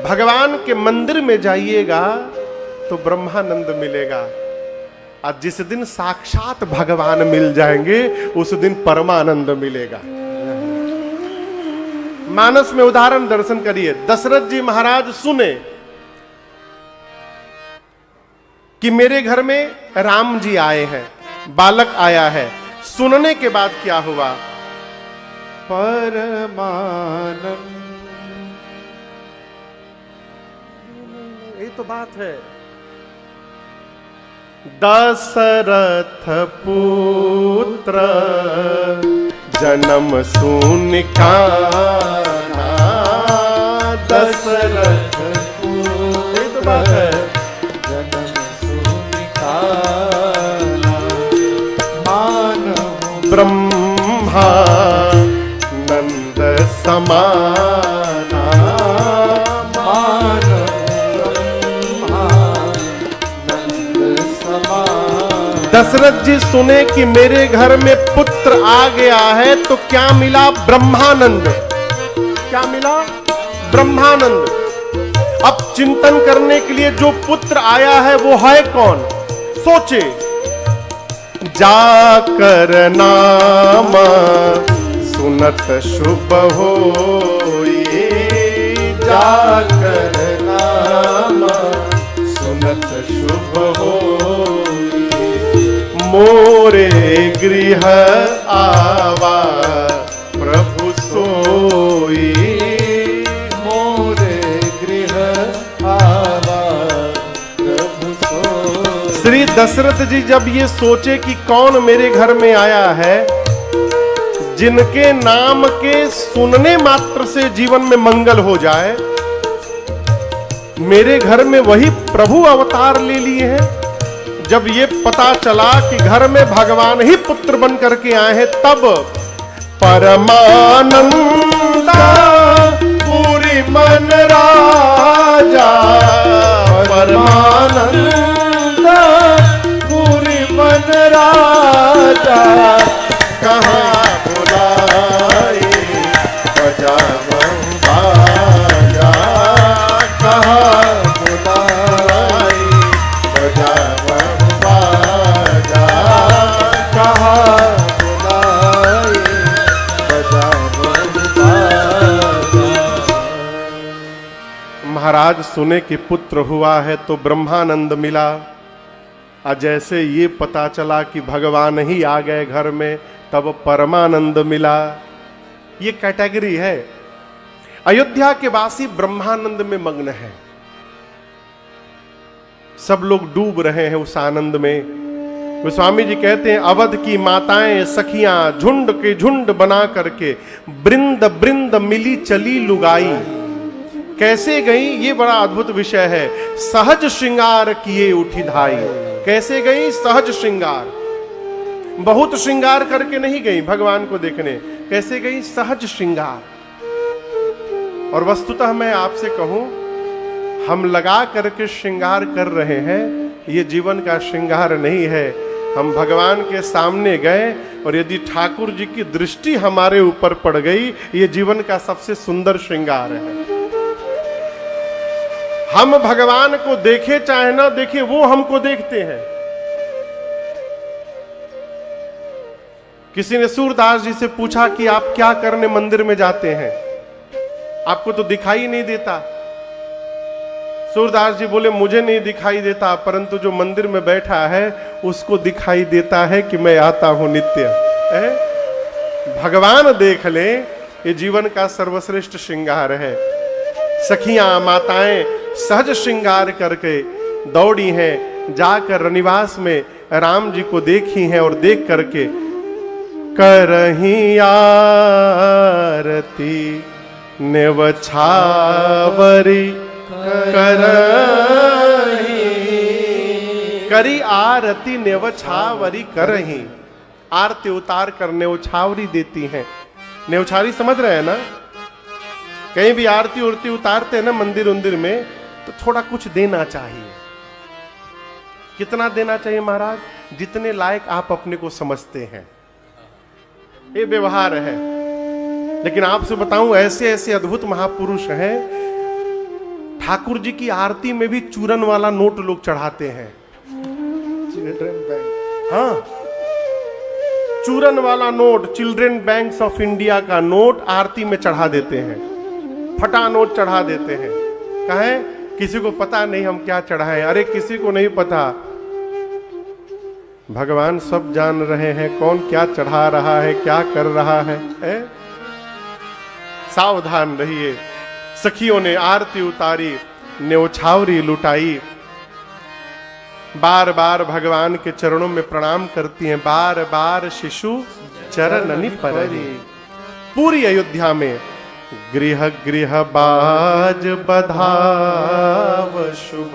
भगवान के मंदिर में जाइएगा तो ब्रह्मानंद मिलेगा, और जिस दिन साक्षात भगवान मिल जाएंगे उस दिन परमानंद मिलेगा। मानस में उदाहरण दर्शन करिए। दशरथ जी महाराज सुने कि मेरे घर में राम जी आए हैं, बालक आया है। सुनने के बाद क्या हुआ? परमानंद। ये तो बात है। दशरथ पुत्र जन्म सुन काना, दशरथ पुत्र, ये तो बात है। जन्म सुन काना, मानव ब्रह्मा नंद समाना, मानव ब्रह्मा नंद समान। दशरथ जी सुने कि मेरे घर में पुत्र आ गया है, तो क्या मिला? ब्रह्मानंद। क्या मिला? ब्रह्मानंद। अब चिंतन करने के लिए जो पुत्र आया है वो है कौन? सोचे। जाकर नाम सुनत शुभ होई, जाकर नाम सुनत शुभ होई, मोरे गृह आवा प्रभु सोई, मोरे गृह आवा प्रभु सोई। श्री दशरथ जी जब ये सोचे कि कौन मेरे घर में आया है, जिनके नाम के सुनने मात्र से जीवन में मंगल हो जाए, मेरे घर में वही प्रभु अवतार ले लिए हैं। जब ये पता चला कि घर में भगवान ही पुत्र बन करके आए हैं, तब परमानंदा पूरी मन राजा, परमानंदा पूरी मन राजा, कहाँ बुलाए बजावं बाजा, कहाँ बुलाए बजावं बाजा, कहाँ बुलाए बजावं बाजा। महाराज सुने कि पुत्र हुआ है तो ब्रह्मानंद मिला, और जैसे ये पता चला कि भगवान ही आ गए घर में, तब परमानंद मिला। ये कैटेगरी है। अयोध्या के वासी ब्रह्मानंद में मग्न है, सब लोग डूब रहे हैं उस आनंद में। गोस्वामी जी कहते हैं, अवध की माताएं सखियां झुंड के झुंड बना करके बृंद बृंद मिली चली लुगाई। कैसे गई? ये बड़ा अद्भुत विषय है। सहज श्रृंगार किए उठी धाई। कैसे गई? सहज श्रृंगार। बहुत श्रृंगार करके नहीं गई भगवान को देखने। कैसे गई? सहज श्रृंगार। और वस्तुतः मैं आपसे कहूं, हम लगा करके श्रृंगार कर रहे हैं, ये जीवन का श्रृंगार नहीं है। हम भगवान के सामने गए और यदि ठाकुर जी की दृष्टि हमारे ऊपर पड़ गई, ये जीवन का सबसे सुंदर श्रृंगार है। हम भगवान को देखे चाहे ना देखे, वो हमको देखते हैं। किसी ने सूरदास जी से पूछा कि आप क्या करने मंदिर में जाते हैं, आपको तो दिखाई नहीं देता। सूरदास जी बोले, मुझे नहीं दिखाई देता, परंतु जो मंदिर में बैठा है उसको दिखाई देता है कि मैं आता हूं नित्य। भगवान देख ले, ये जीवन का सर्वश्रेष्ठ श्रृंगार है। सखियां माताएं सहज श्रृंगार करके दौड़ी हैं, जाकर रनिवास में राम जी को देखी हैं और देख करके करही आरती नेवछावरी करही, करी आरती नेवछावरी करही। आरती उतार कर नेवछावरी देती हैं। नेवछावरी समझ रहे हैं ना? कहीं भी आरती उरती उतारते हैं ना मंदिर उंदिर में, तो थोड़ा कुछ देना चाहिए। कितना देना चाहिए महाराज? जितने लायक आप अपने को समझते हैं, ये व्यवहार है। लेकिन आपसे बताऊं, ऐसे ऐसे अद्भुत महापुरुष हैं। ठाकुर जी की आरती में भी चूरन वाला नोट लोग चढ़ाते हैं। Children bank. हाँ, चूरन वाला note, children banks of India का नोट आरती में चढ़ा देते हैं, फटा नोट चढ़ा देते हैं। कहे किसी को पता नहीं हम क्या चढ़ाएं। अरे किसी को नहीं पता, भगवान सब जान रहे हैं कौन क्या चढ़ा रहा है, क्या कर रहा है? सावधान रहिए। सखियों ने आरती उतारी, न्यौछावरी लुटाई, बार बार भगवान के चरणों में प्रणाम करती हैं, बार बार शिशु चरणनि परि। पूरी अयोध्या में गृह गृह बाज बधाव शुभ,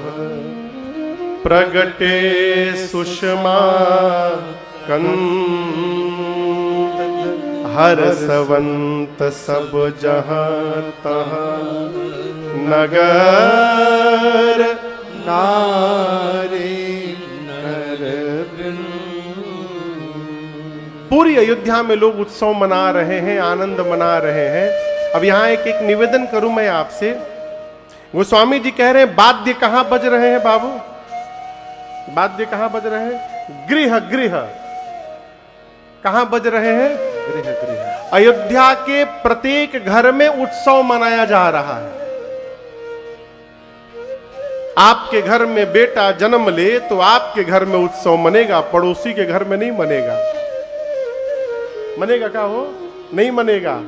प्रगटे सुषमा कंद, हरसवंत सब जहां तहां, नगर नारी नर वृंद। पूरी अयोध्या में लोग उत्सव मना रहे हैं, आनंद मना रहे हैं। अब यहां एक निवेदन करूं मैं आपसे। गोस्वामी जी कह रहे हैं वाद्य कहां बज रहे हैं बाबू? वाद्य कहां बज रहे हैं? गृह गृह कहां बज रहे हैं? गृह गृह। अयोध्या के प्रत्येक घर में उत्सव मनाया जा रहा है। आपके घर में बेटा जन्म ले तो आपके घर में उत्सव मनेगा, पड़ोसी के घर में नहीं मनेगा। मनेगा क्या हो? नहीं मनेगा।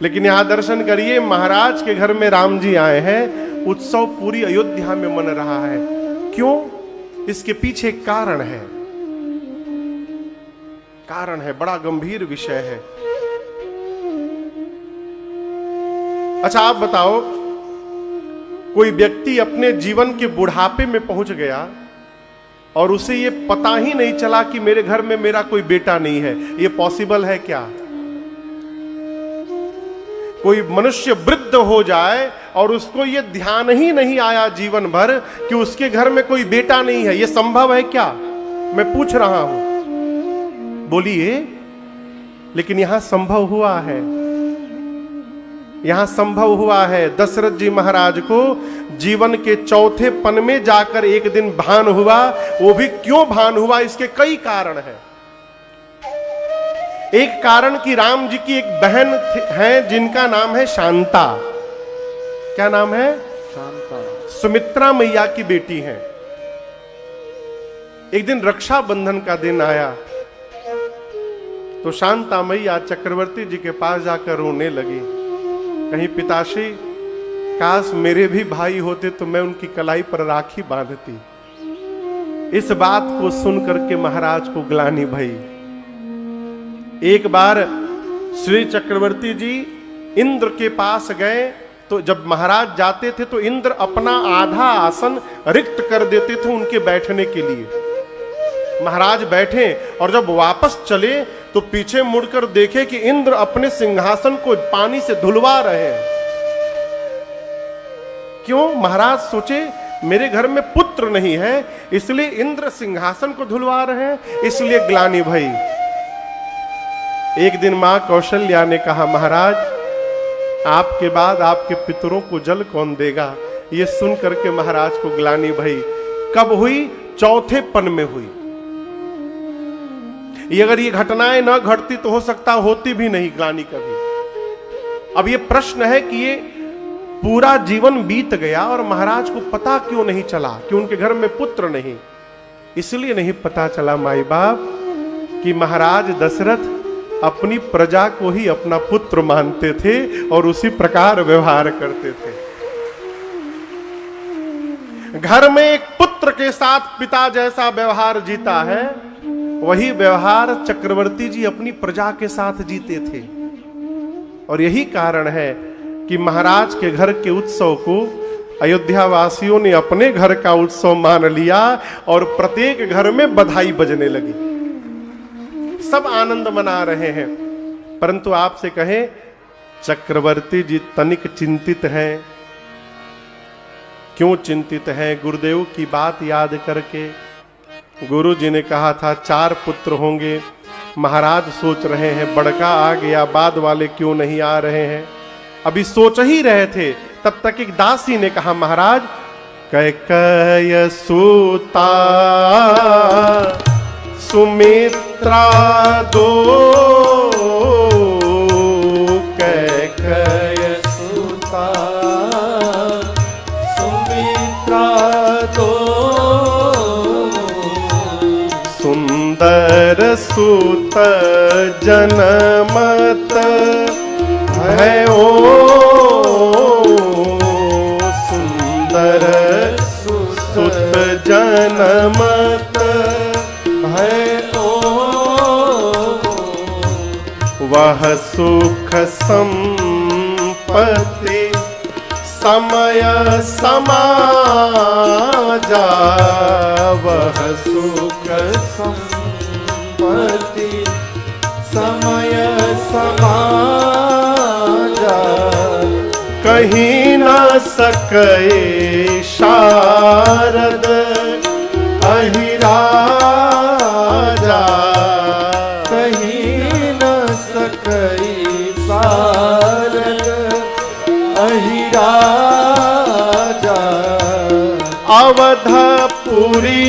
लेकिन यहां दर्शन करिए, महाराज के घर में राम जी आए हैं, उत्सव पूरी अयोध्या में मन रहा है। क्यों? इसके पीछे एक कारण है, कारण है, बड़ा गंभीर विषय है। अच्छा आप बताओ, कोई व्यक्ति अपने जीवन के बुढ़ापे में पहुंच गया और उसे ये पता ही नहीं चला कि मेरे घर में मेरा कोई बेटा नहीं है, ये पॉसिबल है क्या? कोई मनुष्य वृद्ध हो जाए और उसको ये ध्यान ही नहीं आया जीवन भर कि उसके घर में कोई बेटा नहीं है, ये संभव है क्या? मैं पूछ रहा हूं, बोलिए। लेकिन यहां संभव हुआ है, यहां संभव हुआ है। दशरथ जी महाराज को जीवन के चौथे पन में जाकर एक दिन भान हुआ। वो भी क्यों भान हुआ, इसके कई कारण हैं। एक कारण कि राम जी की एक बहन है जिनका नाम है शांता। क्या नाम है? शांता। सुमित्रा मैया की बेटी है। एक दिन रक्षाबंधन का दिन आया तो शांता मैया चक्रवर्ती जी के पास जाकर रोने लगी। कहीं पिताश्री, काश मेरे भी भाई होते तो मैं उनकी कलाई पर राखी बांधती। इस बात को सुनकर के महाराज को ग्लानि भई। एक बार श्री चक्रवर्ती जी इंद्र के पास गए तो जब महाराज जाते थे तो इंद्र अपना आधा आसन रिक्त कर देते थे उनके बैठने के लिए। महाराज बैठे और जब वापस चले तो पीछे मुड़कर देखे कि इंद्र अपने सिंहासन को पानी से धुलवा रहे हैं। क्यों? महाराज सोचे मेरे घर में पुत्र नहीं है इसलिए इंद्र सिंहासन को धुलवा रहे हैं, इसलिए ग्लानि भई। एक दिन मां कौशल्या ने कहा, महाराज आपके बाद आपके पितरों को जल कौन देगा? ये सुन करके महाराज को ग्लानि भई। कब हुई? चौथे पन में हुई। ये अगर ये घटनाएं न घटती तो हो सकता होती भी नहीं ग्लानि कभी। अब ये प्रश्न है कि ये पूरा जीवन बीत गया और महाराज को पता क्यों नहीं चला कि उनके घर में पुत्र नहीं? इसलिए नहीं पता चला माई बाप कि महाराज दशरथ अपनी प्रजा को ही अपना पुत्र मानते थे और उसी प्रकार व्यवहार करते थे। घर में एक पुत्र के साथ पिता जैसा व्यवहार जीता है, वही व्यवहार चक्रवर्ती जी अपनी प्रजा के साथ जीते थे। और यही कारण है कि महाराज के घर के उत्सव को अयोध्या वासियों ने अपने घर का उत्सव मान लिया और प्रत्येक घर में बधाई बजने लगी। सब आनंद मना रहे हैं। परंतु आपसे कहें, चक्रवर्ती जी तनिक चिंतित हैं। क्यों चिंतित हैं? गुरुदेव की बात याद करके। गुरु जी ने कहा था 4 पुत्र होंगे। महाराज सोच रहे हैं बड़का आ गया, बाद वाले क्यों नहीं आ रहे हैं? अभी सोच ही रहे थे तब तक एक दासी ने कहा, महाराज कैकेय सूता सुमित्रा दो, कैकेय सूता सुमित्रा दो, सुंदर सूत जनमत है ओ, सुंदर सुत जनमत है ओ, वह सुख संपत्ति समय समाजा, वह सुख संपत्ति समय समाजा, कहीं न सके शारद अहिराजा, कहीं न सकई शारद अहिराजा, अवधपुरी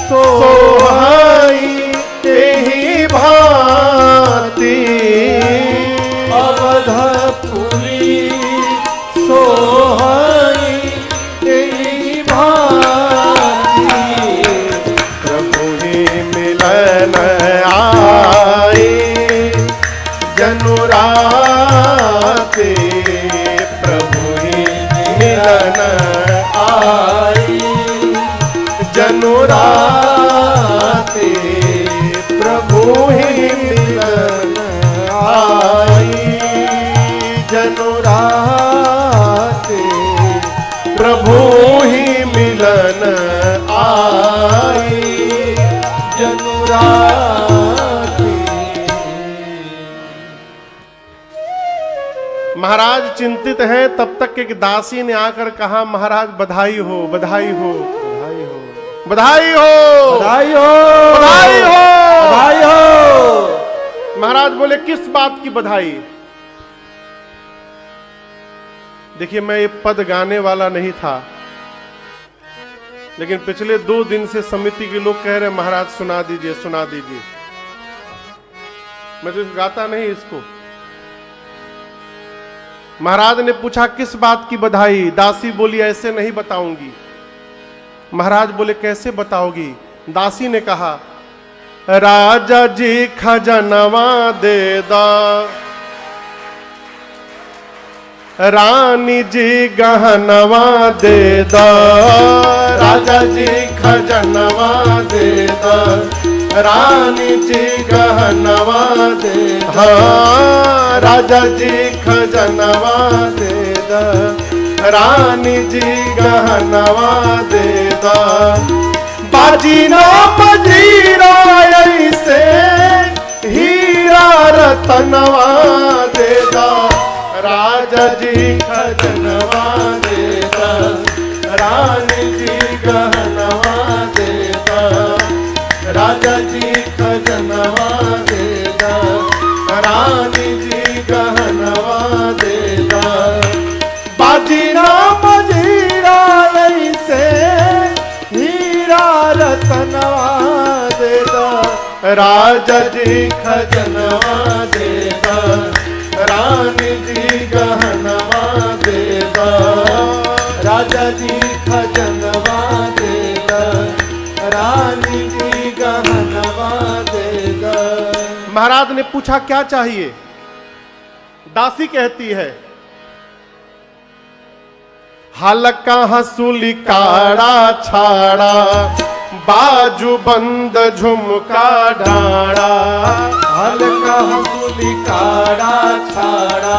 सोहाई तेहि भांति, अवधपुरी सोहाई तेहि भांति, प्रभु ही मिलन आए जनुराते, प्रभु ही मिलन आए जनुराते, प्रभु ही मिलन आए जनुराते, प्रभु ही मिलन आए जनुराते। महाराज चिंतित हैं। तब तक एक दासी ने आकर कहा, महाराज बधाई हो, बधाई हो, बधाई हो, बधाई हो, बधाई हो, बधाई हो, बधाई हो। महाराज बोले, किस बात की बधाई? देखिए, मैं ये पद गाने वाला नहीं था, लेकिन पिछले 2 दिन से समिति के लोग कह रहे, महाराज सुना दीजिए, सुना दीजिए। मैं तो गाता नहीं इसको। महाराज ने पूछा, किस बात की बधाई? दासी बोली, ऐसे नहीं बताऊंगी। महाराज बोले, कैसे बताओगी? दासी ने कहा, राजा जी खजनवा दे दा, रानी जी गहनवा दे दा, राजा जी खजनवा दे दा, रानी जी गहनवा दे दा, हाँ, राजा जी खजनवा दे दा, रानी जी गहनवा दे दा, बाजी ना बजीरा ऐसे हीरा रतनवा दे दा, राजा जी खजनवा दे दा, रानी जी गहनवा दे दा, राजा जी खजनवा दे दा, रानी जी गहनवा दे दा, बाजी ना बजीरा ऐसे हीरा रतनवा दे दा, राजा जी खजनवा दे दा, रानी जी गहनवा दे दा, राजा जी खजनवा दे दा, रानी जी गहनवा दे दा। महाराज ने पूछा, क्या चाहिए? दासी कहती है, हल्का हसूली काड़ा छाड़ा, बाजू बंद झुमका ढाड़ा, हल्का हसूली काड़ा छाड़ा,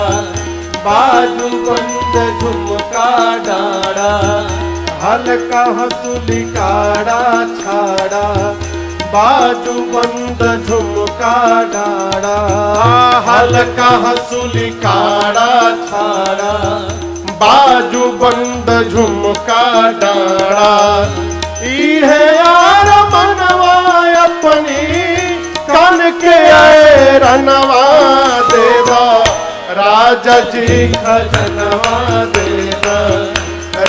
बाजू बंद झुमका डाड़ा, हल्का हसूली काड़ा छाड़ा, बाजू बंद झुमका डाड़ा, हल्का हसूली काड़ा छाड़ा, बाजू बंद झुमका डाड़ा, इहे यार मनवा अपनी कन के रनवा देवा, राज राजा जी खजनवा दे द,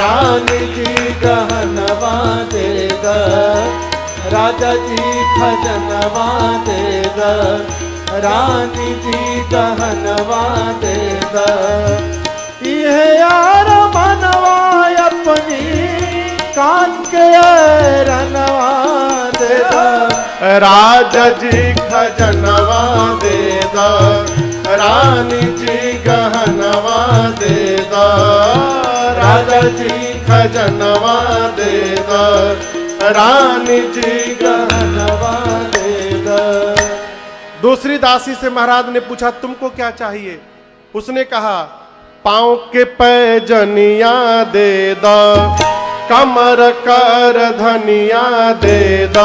रानी जी गहनवा दे द, राजा जी खजनवा दे द, रानी जी गहनवा दे द। ये यार मनवा अपनी कान के रनवा दे द, राजा जी खजनवा दे द, रानी जी गहनवा दे द, राजा जी खजनवा दे द, रानी जी गहनवा दे द। दूसरी दासी से महाराज ने पूछा तुमको क्या चाहिए? उसने कहा पांव के पैजनिया दे द, कमर कर धनिया दे द,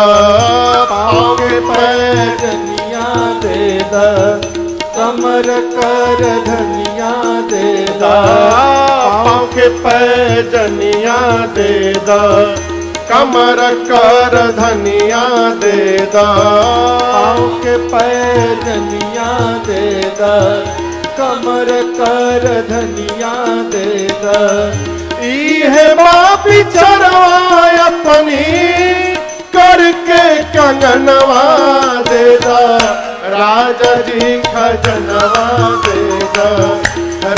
पाँव के पैजनिया दे द, कमर कर धनिया दे द, पाँव के पैजनिया दे द, कमर कर धनिया दे द, पाँव के पैजनिया दे द, कमर कर धनिया दे द। इहे बापी चरवा अपनी करके कंगनवा दे द, राजा जी खजनवा दे द,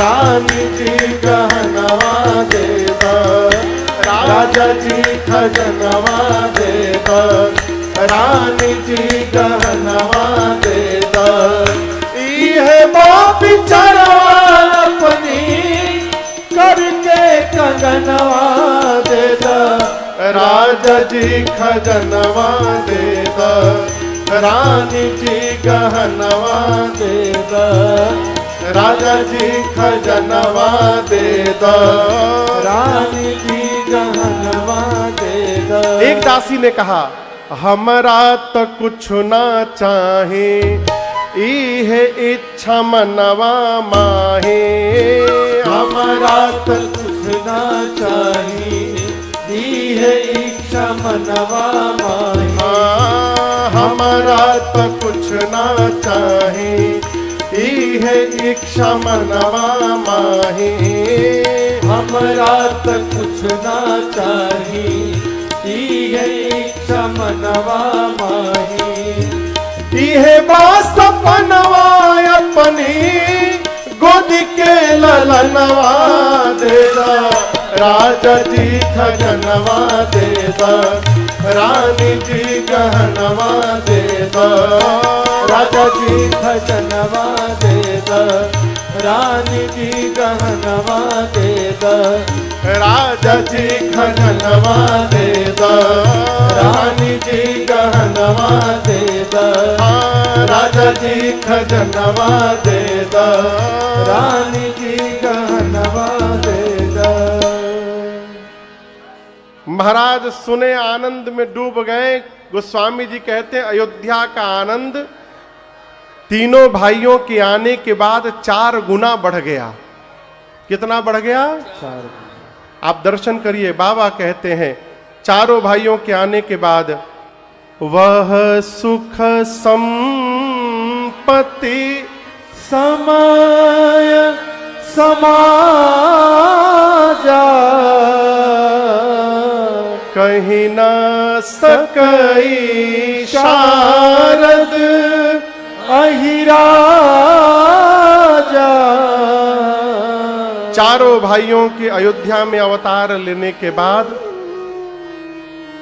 रानी जी गहनवा दे द, राजा जी खजनवा दे द, रानी जी गहनवा दे द। इहे बापी चरवा अपनी करके कंगनवा दे द, राजा जी खजनवा दे द, रानी जी गहनवा दे द, राजा जी खजनवा दे द, रानी जी गहनवा दे द। एक दासी ने कहा हमरा तो कुछ ना चाहे, इहे इच्छा मनवा माहे, हमारा तो कुछ ना चाहिए, दी है इच्छा मनवा माही। हमारा तो कुछ ना चाहे, इहे इच्छा मनवा माहे, हमारा तो कुछ ना चाहिए, दी है इच्छा मनवा माही। इहे बास सपनवा अपनी गोद के ललनवा दे द, राजा जी खजनवा दे द, रानी जी गहनवा दे द, राजा जी खजनवा दे द, रानी जी गहनवा दे द, राजा जी खजनवा दे द, रानी जी गहनवा दे द, राजा जी खजनवा दे द, रानी जी गहनवा दे द। महाराज सुने आनंद में डूब गए। गोस्वामी जी कहते हैं अयोध्या का आनंद तीनों भाइयों के आने के बाद 4 गुना बढ़ गया। कितना बढ़ गया? 4। आप दर्शन करिए, बाबा कहते हैं चारों भाइयों के आने के बाद वह सुख संपत्ति समय समाजा कहीं न सकई शारद अहिराजा। चारों भाइयों के अयोध्या में अवतार लेने के बाद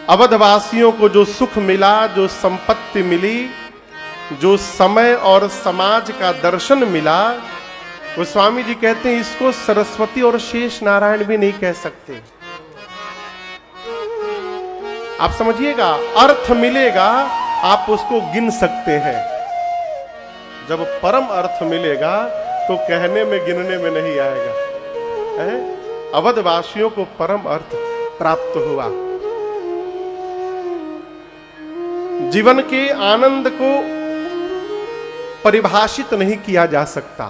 अवधवासियों को जो सुख मिला, जो संपत्ति मिली, जो समय और समाज का दर्शन मिला, वो स्वामी जी कहते हैं इसको सरस्वती और शेष नारायण भी नहीं कह सकते। आप समझिएगा, अर्थ मिलेगा आप उसको गिन सकते हैं, जब परम अर्थ मिलेगा तो कहने में गिनने में नहीं आएगा। है? अवधवासियों को परम अर्थ प्राप्त हुआ। जीवन के आनंद को परिभाषित नहीं किया जा सकता,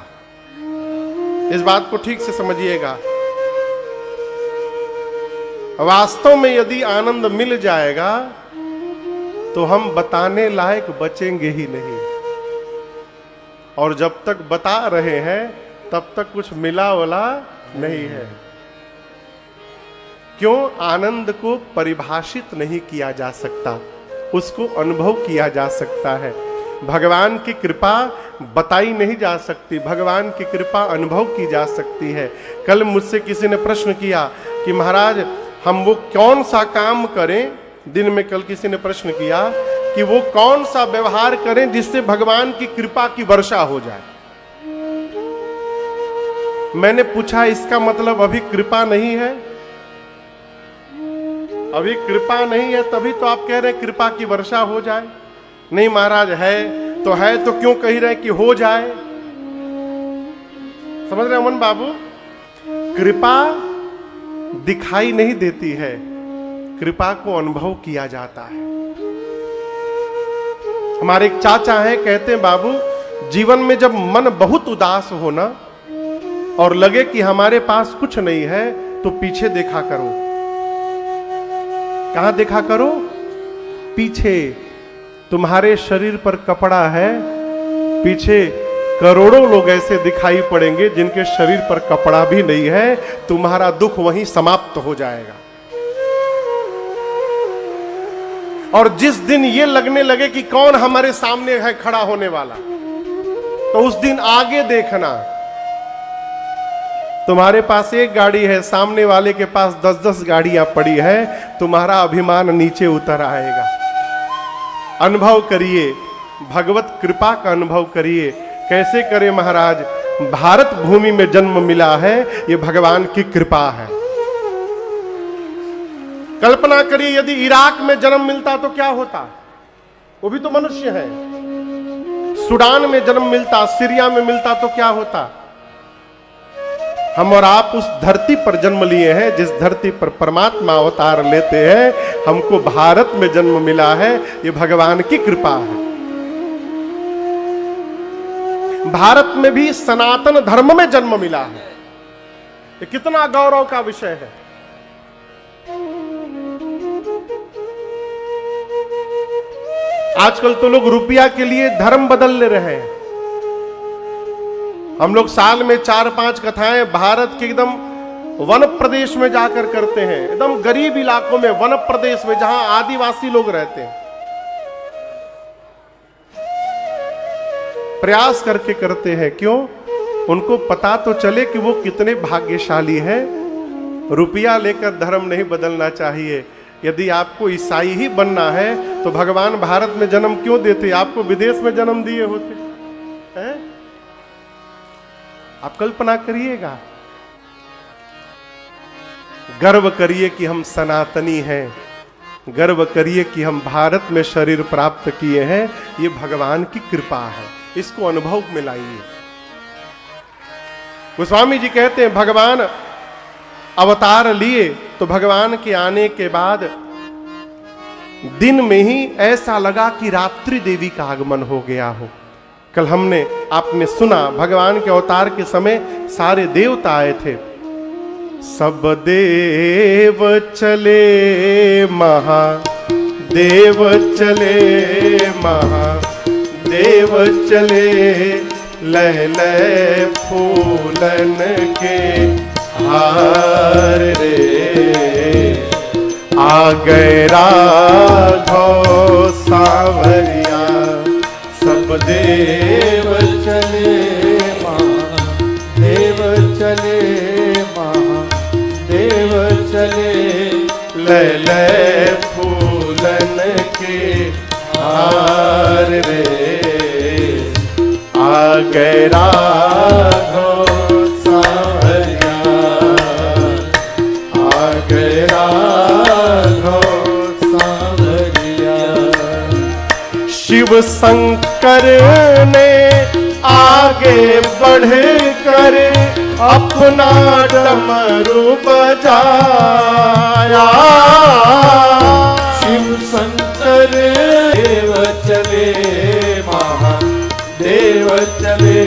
इस बात को ठीक से समझिएगा। वास्तव में यदि आनंद मिल जाएगा तो हम बताने लायक बचेंगे ही नहीं, और जब तक बता रहे हैं तब तक कुछ मिला वाला नहीं है। क्यों? आनंद को परिभाषित नहीं किया जा सकता, उसको अनुभव किया जा सकता है। भगवान की कृपा बताई नहीं जा सकती, भगवान की कृपा अनुभव की जा सकती है। कल मुझसे किसी ने प्रश्न किया कि महाराज हम वो कौन सा काम करें, दिन में कल किसी ने प्रश्न किया कि वो कौन सा व्यवहार करें जिससे भगवान की कृपा की वर्षा हो जाए। मैंने पूछा इसका मतलब अभी कृपा नहीं है? अभी कृपा नहीं है तभी तो आप कह रहे हैं कृपा की वर्षा हो जाए। नहीं महाराज है तो क्यों कह रहे हैं कि हो जाए? समझ रहे अमन बाबू? कृपा दिखाई नहीं देती है, कृपा को अनुभव किया जाता है। हमारे एक चाचा हैं, कहते हैं बाबू जीवन में जब मन बहुत उदास हो ना और लगे कि हमारे पास कुछ नहीं है तो पीछे देखा करो। कहां देखा करो? पीछे। तुम्हारे शरीर पर कपड़ा है, पीछे करोड़ों लोग ऐसे दिखाई पड़ेंगे जिनके शरीर पर कपड़ा भी नहीं है, तुम्हारा दुख वहीं समाप्त हो जाएगा। और जिस दिन ये लगने लगे कि कौन हमारे सामने है खड़ा होने वाला, तो उस दिन आगे देखना। तुम्हारे पास एक गाड़ी है, सामने वाले के पास 10-10 गाड़ियां पड़ी है, तुम्हारा अभिमान नीचे उतर आएगा। अनुभव करिए, भगवत कृपा का अनुभव करिए। कैसे करें महाराज? भारत भूमि में जन्म मिला है, ये भगवान की कृपा है। कल्पना करिए यदि इराक में जन्म मिलता तो क्या होता? वो भी तो मनुष्य है। सूडान में जन्म मिलता, सीरिया में मिलता तो क्या होता? हम और आप उस धरती पर जन्म लिए हैं जिस धरती पर परमात्मा अवतार लेते हैं। हमको भारत में जन्म मिला है, ये भगवान की कृपा है। भारत में भी सनातन धर्म में जन्म मिला है, ये कितना गौरव का विषय है। आजकल तो लोग रुपया के लिए धर्म बदल ले रहे हैं। हम लोग साल में 4-5 कथाएं भारत के एकदम वन प्रदेश में जाकर करते हैं, एकदम गरीब इलाकों में, वन प्रदेश में जहां आदिवासी लोग रहते हैं। प्रयास करके करते हैं। क्यों? उनको पता तो चले कि वो कितने भाग्यशाली हैं। रुपया लेकर धर्म नहीं बदलना चाहिए। यदि आपको ईसाई ही बनना है तो भगवान भारत में जन्म क्यों देते? आपको विदेश में जन्म दिए होते हैं। आप कल्पना करिएगा। गर्व करिए कि हम सनातनी हैं, गर्व करिए कि हम भारत में शरीर प्राप्त किए हैं। ये भगवान की कृपा है, इसको अनुभव में लाइए। गोस्वामी जी कहते हैं भगवान अवतार लिए तो भगवान के आने के बाद दिन में ही ऐसा लगा कि रात्रि देवी का आगमन हो गया हो। कल आपने सुना भगवान के अवतार के समय सारे देवता आए थे। सब देव चले महादेव चले, महादेव चले, लह लह फूलन के हार रे। आ गए राघव सांवरिया, सब देव चले महादेव चले, महादेव चले, लह लह फूलन के हार रे। आ गए राघव सांवरिया, आ गए राघव सांवरिया। शिव शंकर ने आगे बढ़ कर अपना डमरू बजाया। शिव शंकर देव चले, महादेव चले,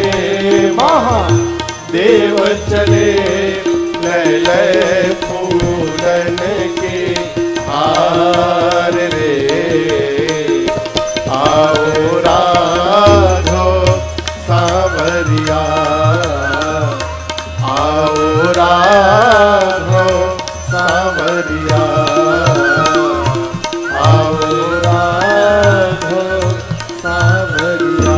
महादेव चले, लय लय फूलन के हार रे। आओ राघव सांवरिया, सावरिया आओ राघव सावरिया।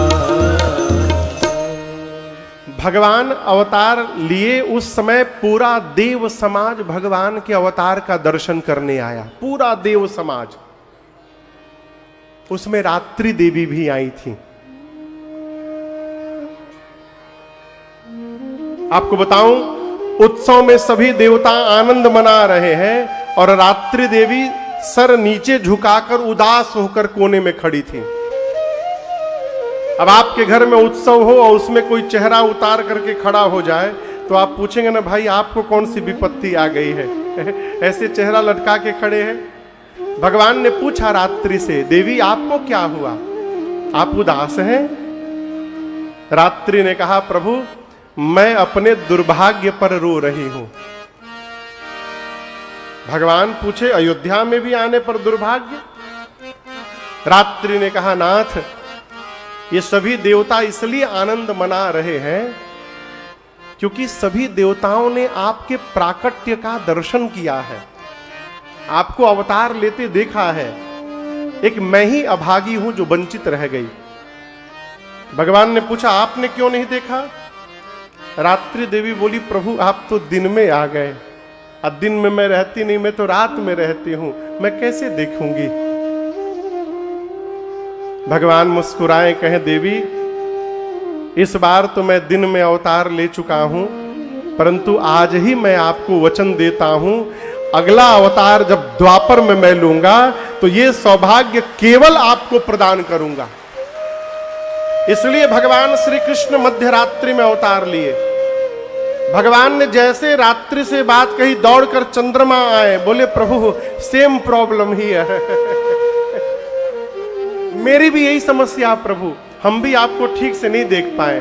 भगवान अवतार लिए उस समय पूरा देव समाज भगवान के अवतार का दर्शन करने आया, पूरा देव समाज। उसमें रात्रि देवी भी आई थी। आपको बताऊं, उत्सव में सभी देवता आनंद मना रहे हैं और रात्रि देवी सर नीचे झुकाकर उदास होकर कोने में खड़ी थी। अब आपके घर में उत्सव हो और उसमें कोई चेहरा उतार करके खड़ा हो जाए तो आप पूछेंगे ना, भाई आपको कौन सी विपत्ति आ गई है ऐसे चेहरा लटका के खड़े हैं। भगवान ने पूछा रात्रि से, देवी आपको क्या हुआ, आप उदास हैं? रात्रि ने कहा, प्रभु मैं अपने दुर्भाग्य पर रो रही हूं। भगवान पूछे, अयोध्या में भी आने पर दुर्भाग्य? रात्रि ने कहा, नाथ ये सभी देवता इसलिए आनंद मना रहे हैं क्योंकि सभी देवताओं ने आपके प्राकट्य का दर्शन किया है, आपको अवतार लेते देखा है। एक मैं ही अभागी हूं जो वंचित रह गई। भगवान ने पूछा, आपने क्यों नहीं देखा? रात्रि देवी बोली, प्रभु आप तो दिन में आ गए, अब दिन में मैं रहती नहीं, मैं तो रात में रहती हूं, मैं कैसे देखूंगी? भगवान मुस्कुराए, कहे, देवी इस बार तो मैं दिन में अवतार ले चुका हूं, परंतु आज ही मैं आपको वचन देता हूं, अगला अवतार जब द्वापर में मैं लूंगा तो ये सौभाग्य केवल आपको प्रदान करूंगा। इसलिए भगवान श्री कृष्ण मध्य रात्रि में अवतार लिए। भगवान ने जैसे रात्रि से बात कही, दौड़कर चंद्रमा आए, बोले प्रभु सेम प्रॉब्लम ही है मेरी भी यही समस्या प्रभु, हम भी आपको ठीक से नहीं देख पाए।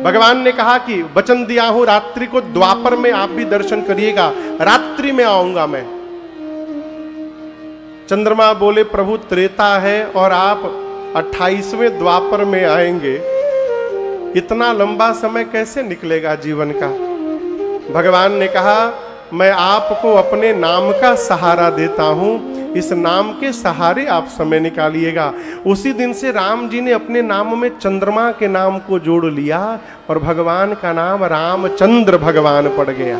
भगवान ने कहा कि वचन दिया हूं रात्रि को द्वापर में आप भी दर्शन करिएगा, रात्रि में आऊंगा मैं। चंद्रमा बोले, प्रभु त्रेता है और आप 28वें द्वापर में आएंगे, इतना लंबा समय कैसे निकलेगा जीवन का? भगवान ने कहा, मैं आपको अपने नाम का सहारा देता हूं, इस नाम के सहारे आप समय निकालिएगा। उसी दिन से राम जी ने अपने नाम में चंद्रमा के नाम को जोड़ लिया और भगवान का नाम रामचंद्र भगवान पड़ गया।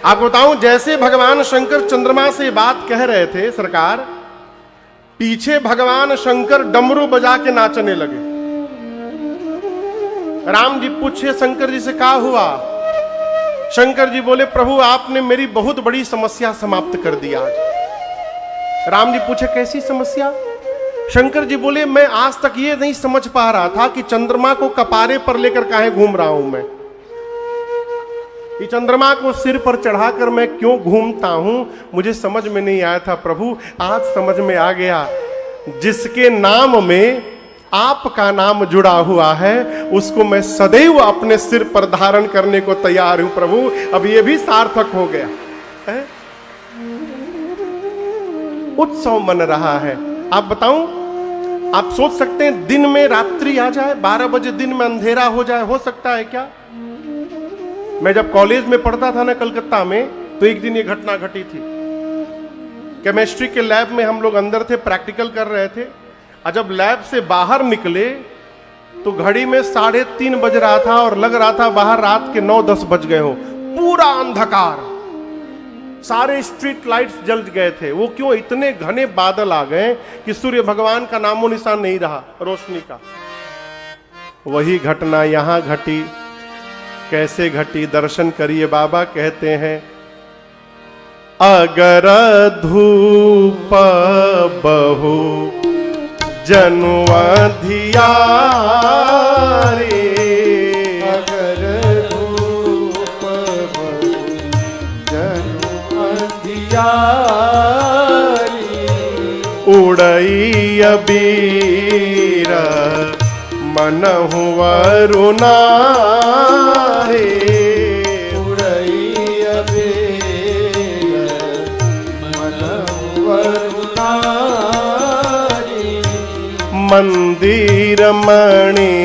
आपको बताऊं, जैसे भगवान शंकर चंद्रमा से बात कह रहे थे सरकार, पीछे भगवान शंकर डमरू बजा के नाचने लगे। राम जी पूछे शंकर जी से, क्या हुआ? शंकर जी बोले, प्रभु आपने मेरी बहुत बड़ी समस्या समाप्त कर दी आज। राम जी पूछे, कैसी समस्या? शंकर जी बोले, मैं आज तक ये नहीं समझ पा रहा था कि चंद्रमा को कपारे पर लेकर काहे घूम रहा हूं मैं, ये चंद्रमा को सिर पर चढ़ाकर मैं क्यों घूमता हूं, मुझे समझ में नहीं आया था। प्रभु आज समझ में आ गया, जिसके नाम में आपका नाम जुड़ा हुआ है उसको मैं सदैव अपने सिर पर धारण करने को तैयार हूं प्रभु, अब ये भी सार्थक हो गया है? उत्सव मन रहा है। आप बताऊं, आप सोच सकते हैं दिन में रात्रि आ जाए, 12 बजे दिन में अंधेरा हो जाए, हो सकता है क्या? मैं जब कॉलेज में पढ़ता था ना कलकत्ता में, तो एक दिन ये घटना घटी थी। केमिस्ट्री के लैब में हम लोग अंदर थे, प्रैक्टिकल कर रहे थे, और जब लैब से बाहर निकले तो घड़ी में 3:30 बज रहा था और लग रहा था बाहर रात के 9-10 बज गए हो। पूरा अंधकार, सारे स्ट्रीट लाइट्स जल गए थे। वो क्यों? इतने घने बादल आ गए कि सूर्य भगवान का नामो निशान नहीं रहा रोशनी का। वही घटना यहां घटी। कैसे घटी? दर्शन करिए। बाबा कहते हैं, अगर धूप बहु जनु अधियारे, अगर धूप बहु जनु अधियारी, उड़ई अबीर मनहु वरुणारे, उड़ई अबीर मनहु वरुणारी, मंदिर मणि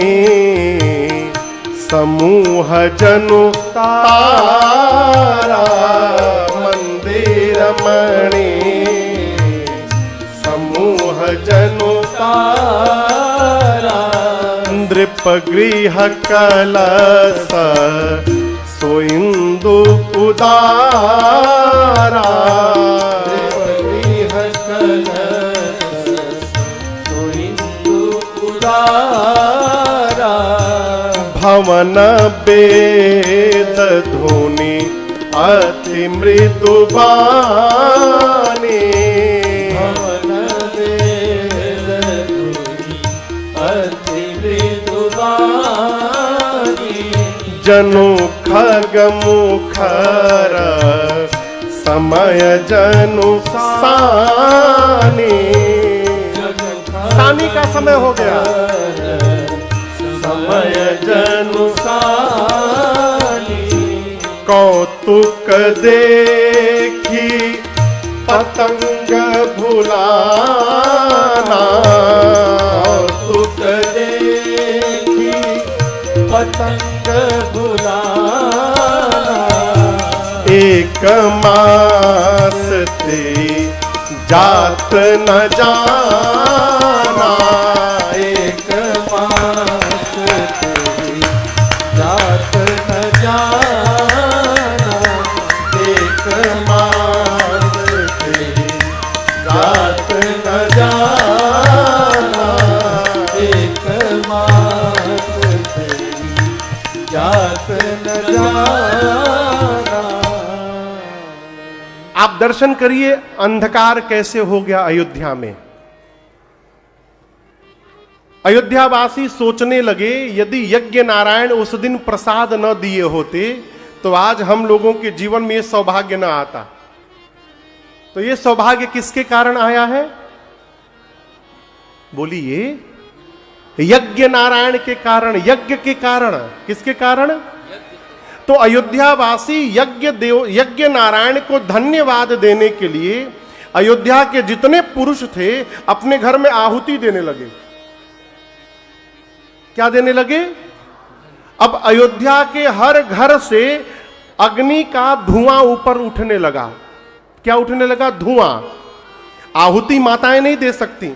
समूह जनु तारा, नृपगृह कलश सोइंदु उदारा। नृपगृह कलश सोइंदु उदारा। भवन वेद धुनि अति मृदु बानी। भवन वेद धुनि अति मृदु बानी। जनु खग मुखर समय जनु सानी। सानी का समय हो गया। समय जनु सानी। कौतुक देखी पतंग भुलाना। कौतुक देखी पतंग भुलाना। एक मास ते जात न जाना। एक मास तेरी जात न जाना। एक मास तेरी जात न जाना। एक मास तेरी जात न जाना। आप दर्शन करिए अंधकार कैसे हो गया अयोध्या में। अयोध्यावासी सोचने लगे यदि यज्ञ नारायण उस दिन प्रसाद न दिए होते तो आज हम लोगों के जीवन में यह सौभाग्य न आता। तो यह सौभाग्य किसके कारण आया है? बोलिए, यज्ञ नारायण के कारण, यज्ञ के कारण। किसके कारण? तो अयोध्यावासी यज्ञ नारायण को धन्यवाद देने के लिए अयोध्या के जितने पुरुष थे अपने घर में आहुति देने लगे। क्या देने लगे? अब अयोध्या के हर घर से अग्नि का धुआं ऊपर उठने लगा। क्या उठने लगा? धुआं। आहुति माताएं नहीं दे सकती,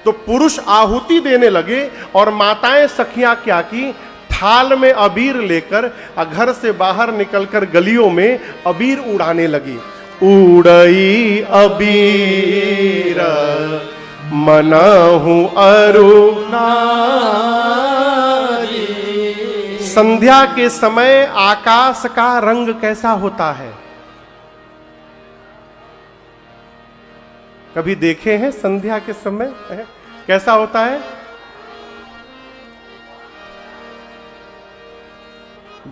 तो पुरुष आहुति देने लगे और माताएं सखियां क्या की? थाल में अबीर लेकर घर से बाहर निकलकर गलियों में अबीर उड़ाने लगी। उड़ई अबीर मनहु अरुणारी। संध्या के समय आकाश का रंग कैसा होता है? कभी देखे हैं संध्या के समय कैसा होता है?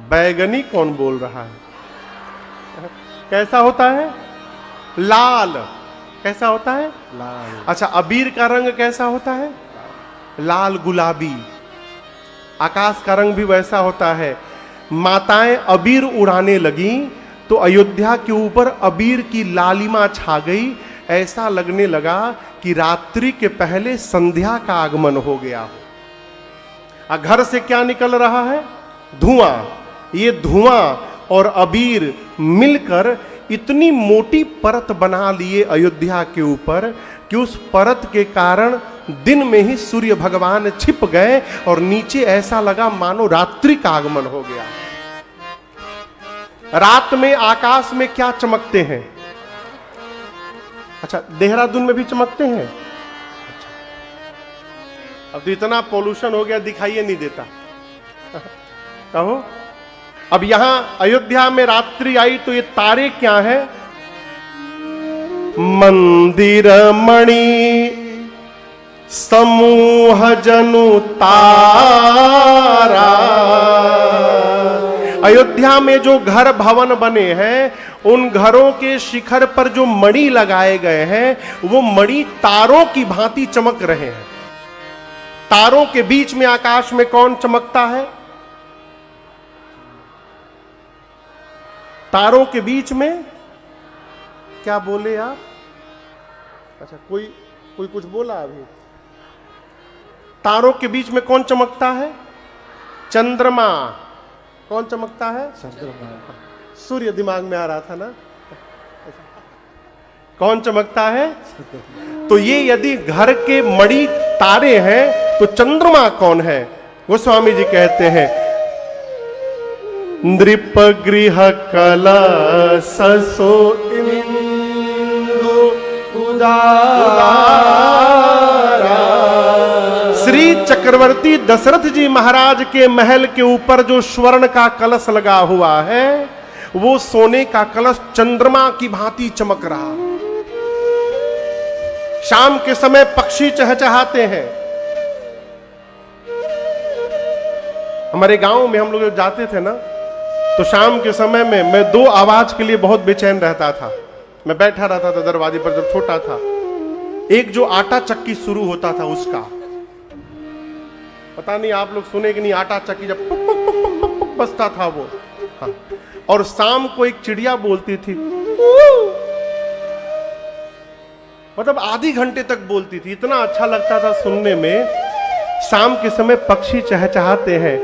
बैगनी कौन बोल रहा है? कैसा होता है? लाल। कैसा होता है? लाल। अच्छा, अबीर का रंग कैसा होता है? लाल गुलाबी। आकाश का रंग भी वैसा होता है। माताएं अबीर उड़ाने लगी तो अयोध्या के ऊपर अबीर की लालिमा छा गई। ऐसा लगने लगा कि रात्रि के पहले संध्या का आगमन हो गया हो। घर से क्या निकल रहा है? धुआं। ये धुआं और अबीर मिलकर इतनी मोटी परत बना लिए अयोध्या के ऊपर कि उस परत के कारण दिन में ही सूर्य भगवान छिप गए और नीचे ऐसा लगा मानो रात्रि का आगमन हो गया। रात में आकाश में क्या चमकते हैं? अच्छा, देहरादून में भी चमकते हैं। अच्छा, अब तो इतना पोल्यूशन हो गया दिखाई नहीं देता। कहो, अब यहां अयोध्या में रात्रि आई तो ये तारे क्या है? मंदिर मणि समूह जनु तारा। अयोध्या में जो घर भवन बने हैं उन घरों के शिखर पर जो मणि लगाए गए हैं वो मणि तारों की भांति चमक रहे हैं। तारों के बीच में आकाश में कौन चमकता है? तारों के बीच में क्या बोले आप? अच्छा, कोई कुछ बोला अभी? तारों के बीच में कौन चमकता है? चंद्रमा। कौन चमकता है? चंद्रमा। सूर्य दिमाग में आ रहा था ना। कौन चमकता है? तो ये यदि घर के मणि तारे हैं तो चंद्रमा कौन है? गोस्वामी जी कहते हैं, नृप गृह कलशो इंदु उदारा। श्री चक्रवर्ती दशरथ जी महाराज के महल के ऊपर जो स्वर्ण का कलश लगा हुआ है, वो सोने का कलश चंद्रमा की भांति चमक रहा। शाम के समय पक्षी चहचहाते हैं। हमारे गांव में हम लोग जब जाते थे ना, तो शाम के समय में मैं दो आवाज के लिए बहुत बेचैन रहता था। मैं बैठा रहता था दरवाजे पर जब छोटा था। एक जो आटा चक्की शुरू होता था उसका, पता नहीं आप लोग सुने कि नहीं, आटा चक्की जब पुक पुक पुक पुक पुक पुक बजता था वो। हाँ। और शाम को एक चिड़िया बोलती थी, मतलब आधी घंटे तक बोलती थी। इतना अच्छा लगता था सुनने में। शाम के समय पक्षी चहचहाते हैं,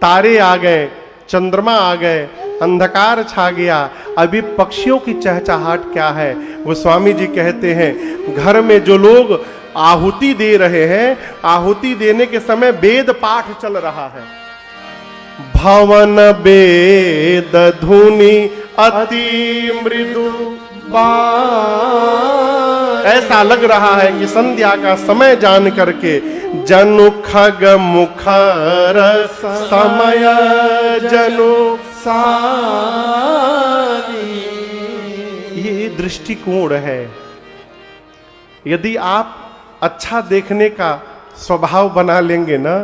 तारे आ गए, चंद्रमा आ गए, अंधकार छा गया। अभी पक्षियों की चहचहाट क्या है। वो स्वामी जी कहते हैं, घर में जो लोग आहुति दे रहे हैं, आहुति देने के समय वेद पाठ चल रहा है। भवन वेद धुनि अति मृदु ऐसा लग रहा है कि संध्या का समय जान करके जनु खग मुखर समय जनु सारी। ये दृष्टिकोण है। यदि आप अच्छा देखने का स्वभाव बना लेंगे ना,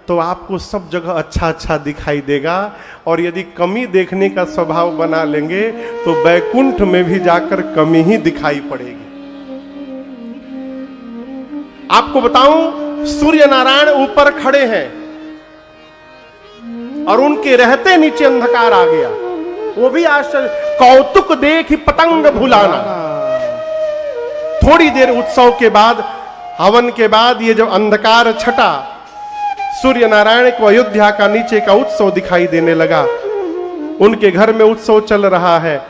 तो आपको सब जगह अच्छा अच्छा दिखाई देगा। और यदि कमी देखने का स्वभाव बना लेंगे तो बैकुंठ में भी जाकर कमी ही दिखाई पड़ेगी। आपको बताऊं, सूर्य नारायण ऊपर खड़े हैं और उनके रहते नीचे अंधकार आ गया। वो भी आश्चर्य, कौतुक देख पतंग भुलाना। थोड़ी देर उत्सव के बाद, हवन के बाद, ये जब अंधकार छटा, सूर्य नारायण को अयोध्या का नीचे का उत्सव दिखाई देने लगा। उनके घर में उत्सव चल रहा है।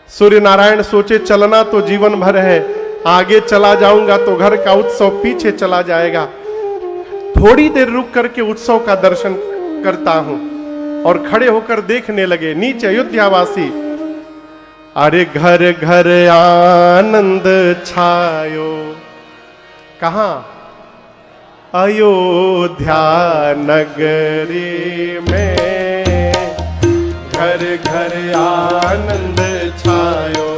सूर्य नारायण सोचे चलना तो जीवन भर है, आगे चला जाऊंगा तो घर का उत्सव पीछे चला जाएगा। थोड़ी देर रुक करके उत्सव का दर्शन करता हूं। और खड़े होकर देखने लगे नीचे अयोध्यावासी। अरे घर घर आनंद छायो। कहां? अयोध्या नगरी में घर घर आनंद छायो।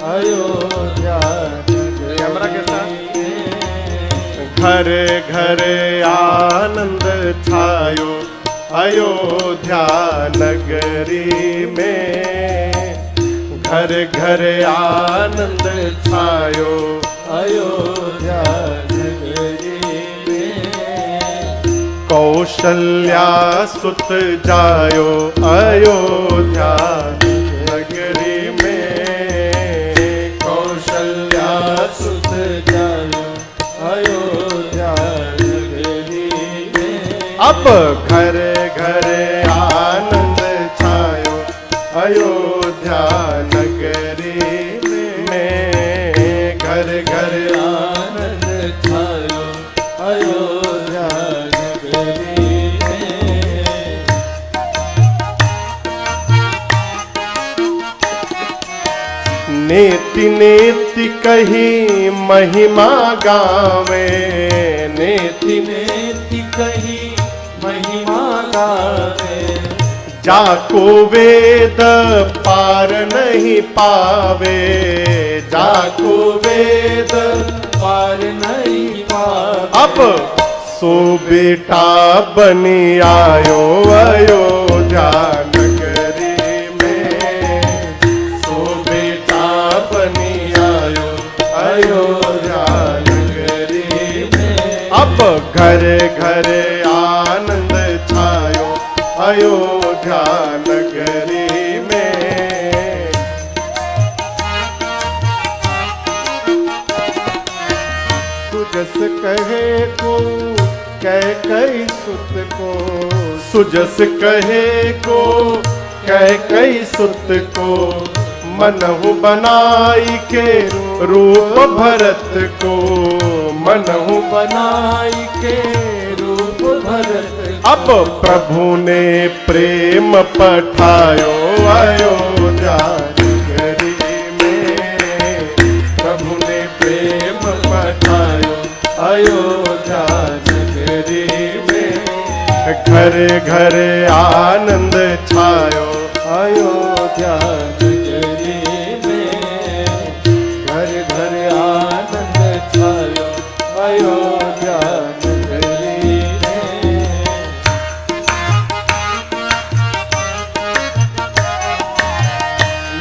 अयोध्या कैमरा के साथ। घर घर आनंद छायो अयोध्या नगरी में। घर घर आनंद छायो अयोध्या कौशल्या सुत जायो अयोध्या नगरी में। कौशल्या सुत जायो अयोध्या नगरी में। अब घर घर आनंद छायो अयोध्या नगरी में। घर घर आनंद छायो अयोध्या नेति नेति कही महिमा गावे। नेति नेति कही महिमा गावे। जाको वेद पार नहीं पावे। जाको वेद पार नहीं पावे। अब सो बेटा बनी आयो अयोध्या नगरी में। सो बेटा बनी आयो अयोध्या नगरी में। अब घर घर आनंद छायो अयोध्या नगरी में। सुजस कहे को कैकई सुत को। सुजस कहे को कैकई सुत को। मनहु बनाई के रूप भरत को। मनहु बनाई के रूप भरत अब प्रभु ने प्रेम पठायो अयोध्या नगरी में, प्रभु ने प्रेम पठायो अयोध्या नगरी में, घर घर आनंद छायो अयोध्या नगरी में, घर घर आनंद छायो अयोध्या नगरी में।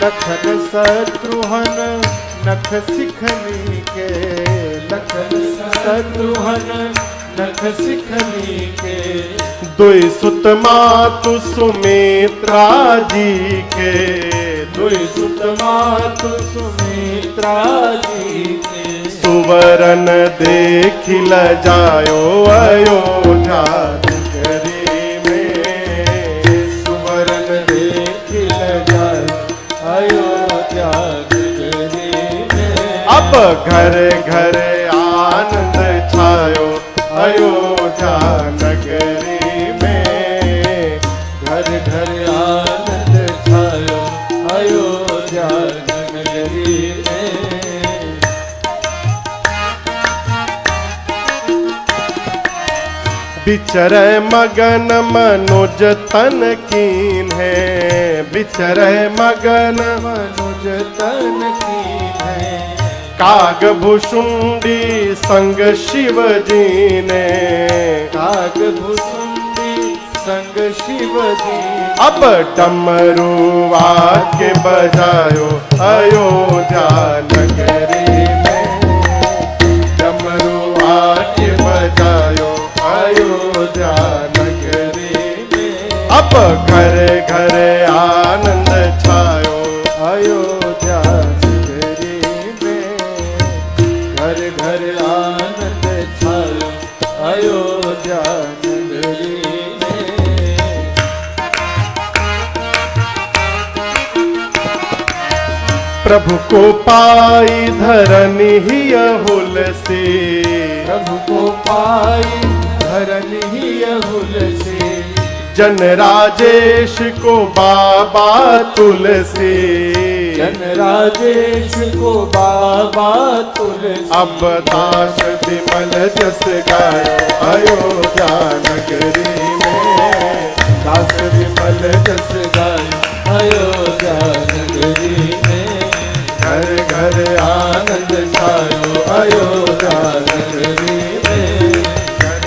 लखन शत्रुघ्न नख सिखनी के, लखन शत्रुघ्न नख सिखनी के, दुई सुत मातु सुमित्रा जी के, दुई सुत मातु सुमित्रा जी के, सुवरन देखि ल जायो अयोध्या नगरी में, सुवरन देखि ल जायो अयोध्या नगरी में। अब घर घर आनंद छायो अयोध्या नगरी में, घर घर आनंद छायो अयोध्या नगरी में। बिचरै मगन मनुज तन कीन है, बिचरै मगन मनुज तन की है, काग भुषुंडी संग शिव जी ने, काग भुसुंडी संग शिव जी। अब डमरू वाद्य बजायो अयोध्या नगरी में, डमरू वाद्य बजायो अयोध्या नगरी में। अब घर घर आनंद छायो अयोध्या नगरी में, घर घर आनंद छायो अयोध्या नगरी में। प्रभु को पाई धरनी ही हुल से, प्रभु को पाई धरन ही अहुल से, जन राजेश को बाबा तुलसी, जन राजेश को बाबा तुलसी। अब दास विमल जस गायो अयोध्या नगरी में, दास विमल जस गायो अयोध्या नगरी में, घर घर आनंद छायो अयोध्या नगरी में,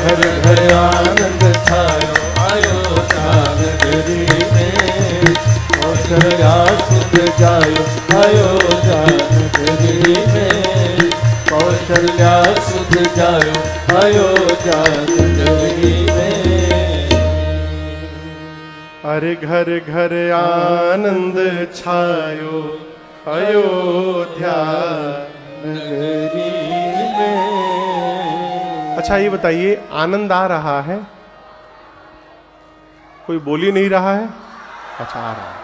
घर घर आनंद छायो अयोध्या नगरी में। कौशल्या सुध जायो अयोध्या नगरी में, कौशल्या सुध जायो अयोध्या नगरी में। अरे घर घर आनंद छायो अयोध्या नगरी में। अच्छा ये बताइए, आनंद आ रहा है? कोई बोल ही नहीं रहा है? अच्छा आ रहा है।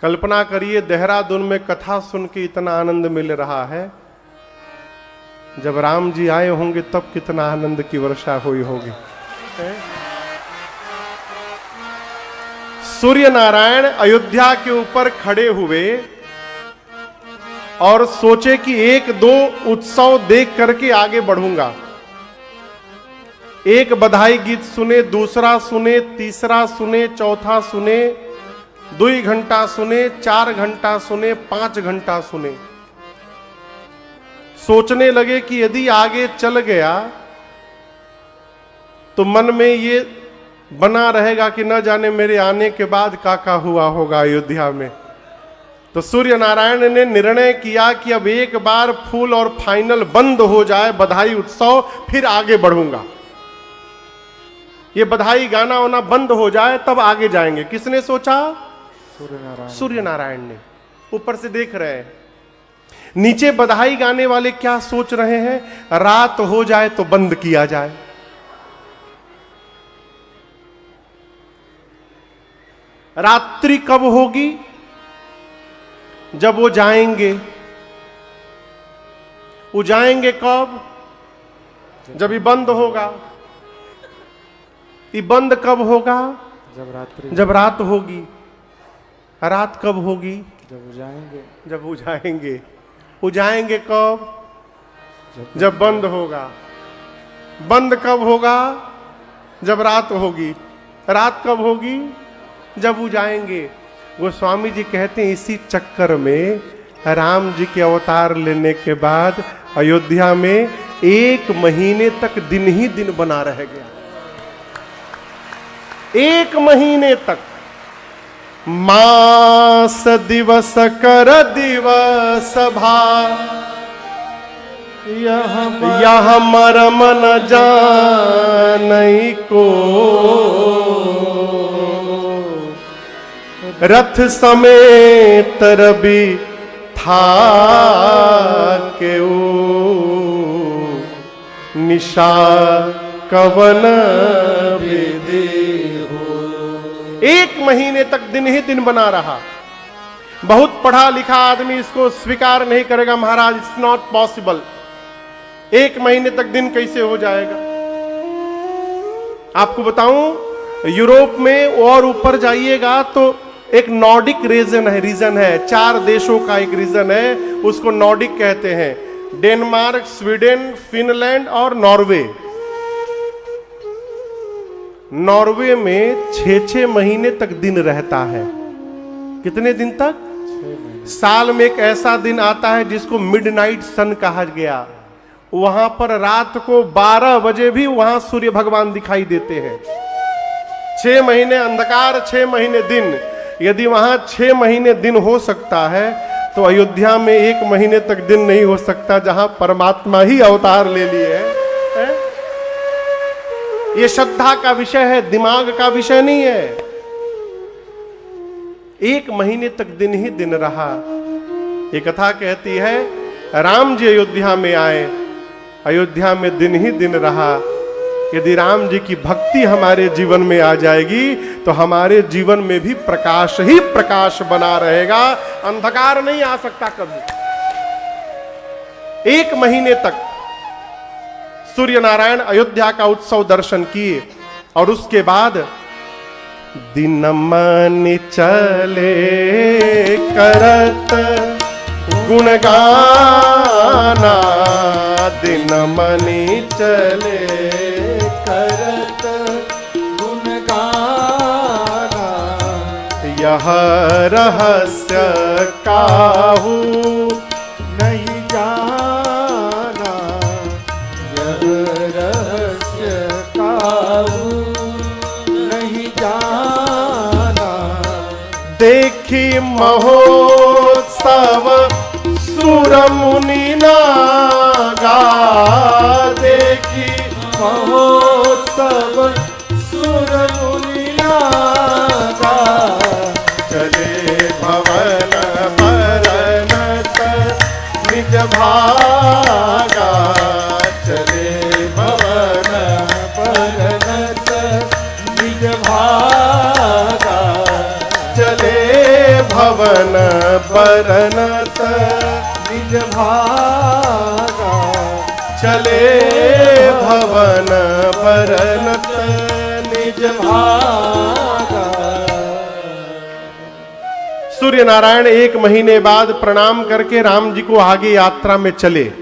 कल्पना करिए देहरादून में कथा सुन के इतना आनंद मिल रहा है, जब राम जी आए होंगे तब कितना आनंद की वर्षा हुई होगी। सूर्य नारायण अयोध्या के ऊपर खड़े हुए और सोचे कि एक दो उत्सव देख करके आगे बढ़ूंगा। एक बधाई गीत सुने, दूसरा सुने, तीसरा सुने, चौथा सुने, 2 घंटा सुने, 4 घंटा सुने, 5 घंटा सुने। सोचने लगे कि यदि आगे चल गया तो मन में ये बना रहेगा कि न जाने मेरे आने के बाद का हुआ होगा अयोध्या में। तो सूर्य नारायण ने निर्णय किया कि अब एक बार फुल और फाइनल बंद हो जाए बधाई उत्सव, फिर आगे बढ़ूंगा। ये बधाई गाना होना बंद हो जाए तब आगे जाएंगे। किसने सोचा? सूर्य नारायण ने। ऊपर से देख रहे हैं, नीचे बधाई गाने वाले क्या सोच रहे हैं? रात हो जाए तो बंद किया जाए। रात्रि कब होगी? जब वो जाएंगे। वो जाएंगे कब? जब ये बंद होगा। ये बंद कब होगा? जब रात्रि, जब रात होगी। रात कब होगी? जब जाएंगे, जब उजाएंगे। उजाएंगे कब? जब बंद होगा। बंद कब होगा? जब रात होगी। रात कब होगी? जब उजाएंगे। गोस्वामी जी कहते हैं इसी चक्कर में राम जी के अवतार लेने के बाद अयोध्या में 1 महीने तक दिन ही दिन बना रह गया। 1 महीने तक मास दिवस कर दिवस भा, यह मरम न जानई को, रथ समेत रवि था के निशा कवन विधि हो। 1 महीने तक दिन ही दिन बना रहा। बहुत पढ़ा लिखा आदमी इसको स्वीकार नहीं करेगा, महाराज इट्स नॉट पॉसिबल। 1 महीने तक दिन कैसे हो जाएगा? आपको बताऊं, यूरोप में और ऊपर जाइएगा तो एक नॉर्डिक रीजन है, 4 देशों का एक रीजन है, उसको नॉर्डिक कहते हैं। डेनमार्क, स्वीडन, फिनलैंड और नॉर्वे। नॉर्वे में 6-6 महीने तक दिन रहता है। कितने दिन तक? 6 महीने। साल में एक ऐसा दिन आता है जिसको मिडनाइट सन कहा गया। वहां पर रात को 12 बजे भी वहां सूर्य भगवान दिखाई देते हैं। 6 महीने अंधकार, 6 महीने दिन। यदि वहां 6 महीने दिन हो सकता है तो अयोध्या में 1 महीने तक दिन नहीं हो सकता, जहां परमात्मा ही अवतार ले लिए है? ये श्रद्धा का विषय है, दिमाग का विषय नहीं है। 1 महीने तक दिन ही दिन रहा। ये कथा कहती है राम जी अयोध्या में आए, अयोध्या में दिन ही दिन रहा। यदि राम जी की भक्ति हमारे जीवन में आ जाएगी तो हमारे जीवन में भी प्रकाश ही प्रकाश बना रहेगा, अंधकार नहीं आ सकता कभी। 1 महीने तक सूर्य नारायण अयोध्या का उत्सव दर्शन किए और उसके बाद दिन मन चले करत गुणगाना, दिन मनि चले करत गुणगाना, यह रहस्य काहू नहीं जाना, यह रहस्य काहू नहीं जाना। देखी महोत्सव सुर मुनि नागा, देखी महोत्सव सुर मुनि नागा, चले भवन परनत निज भागा, चले भवन परनत निज भागा, चले भवन परनत निज भागा, चले भवन परनत निज भागा। सूर्य नारायण 1 महीने बाद प्रणाम करके राम जी को आगे यात्रा में चले।